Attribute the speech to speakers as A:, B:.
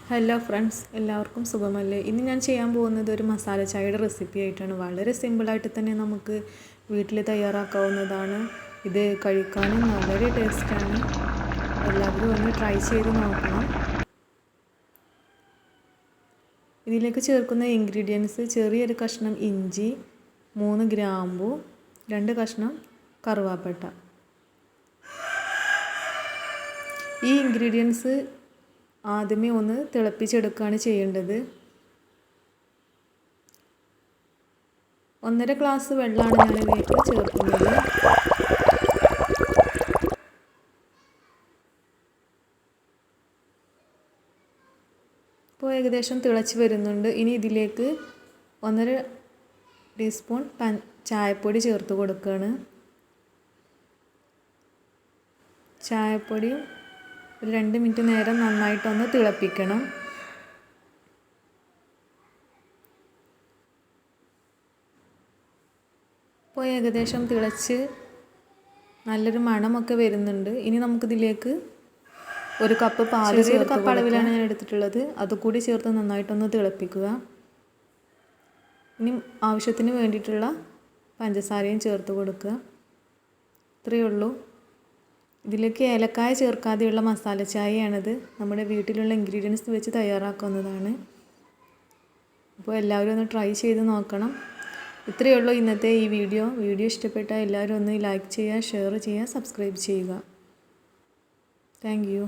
A: Hello friends, എല്ലാവർക്കും സുഖമല്ലേ? ഇന്ന് ഞാൻ ചെയ്യാൻ പോകുന്നത് ഒരു മസാല ചായയുടെ റെസിപ്പി ആയിട്ടാണ്. വളരെ സിമ്പിളായിട്ട് തന്നെ നമുക്ക് വീട്ടിൽ തയ്യാറാക്കാവുന്നതാണ്. ഇത് കഴിക്കാനും വളരെ ടേസ്റ്റാണ്. എല്ലാവരും ഒന്ന് ട്രൈ ചെയ്ത് നോക്കണം. ഇതിലേക്ക് ചേർക്കുന്ന ഇൻഗ്രീഡിയൻസ്: ചെറിയൊരു കഷ്ണം ഇഞ്ചി, 3 ഗ്രാമ്പു, 2 കഷ്ണം കറുവാപ്പട്ട. ഈ ഇൻഗ്രീഡിയൻസ് ആദ്യമേ ഒന്ന് തിളപ്പിച്ചെടുക്കുകയാണ് ചെയ്യേണ്ടത്. 1.5 ഗ്ലാസ് വെള്ളമാണ് ഞാൻ ഇതിലേക്ക് ചേർക്കുന്നത്. ഇപ്പോൾ ഏകദേശം തിളച്ച് വരുന്നുണ്ട്. ഇനി ഇതിലേക്ക് 1.5 ടീസ്പൂൺ ചായപ്പൊടി ചേർത്ത് കൊടുക്കുകയാണ്. ചായപ്പൊടിയും ഒരു 2 മിനിറ്റ് നേരം നന്നായിട്ടൊന്ന് തിളപ്പിക്കണം. ഇപ്പോൾ ഏകദേശം തിളച്ച് നല്ലൊരു മണമൊക്കെ വരുന്നുണ്ട്. ഇനി നമുക്കിതിലേക്ക് 1 കപ്പ് പാൽ, 1 കപ്പ് അളവിലാണ് ഞാൻ എടുത്തിട്ടുള്ളത്. അതുകൂടി ചേർത്ത് നന്നായിട്ടൊന്ന് തിളപ്പിക്കുക. ഇനി ആവശ്യത്തിന് വേണ്ടിയിട്ടുള്ള പഞ്ചസാരയും ചേർത്ത് കൊടുക്കുക. ഇത്രയേ ഉള്ളൂ. ഇതിലേക്ക് ഏലക്കായ ചേർക്കാതെയുള്ള മസാല ചായയാണിത്. നമ്മുടെ വീട്ടിലുള്ള ഇൻഗ്രീഡിയൻസ് വെച്ച് തയ്യാറാക്കുന്നതാണ്. അപ്പോൾ എല്ലാവരും ഒന്ന് ട്രൈ ചെയ്ത് നോക്കണം. ഇത്രയേ ഉള്ളൂ ഇന്നത്തെ ഈ വീഡിയോ ഇഷ്ടപ്പെട്ടാൽ എല്ലാവരും ഒന്ന് ലൈക്ക് ചെയ്യുക, ഷെയർ ചെയ്യുക, സബ്സ്ക്രൈബ് ചെയ്യുക. Thank you.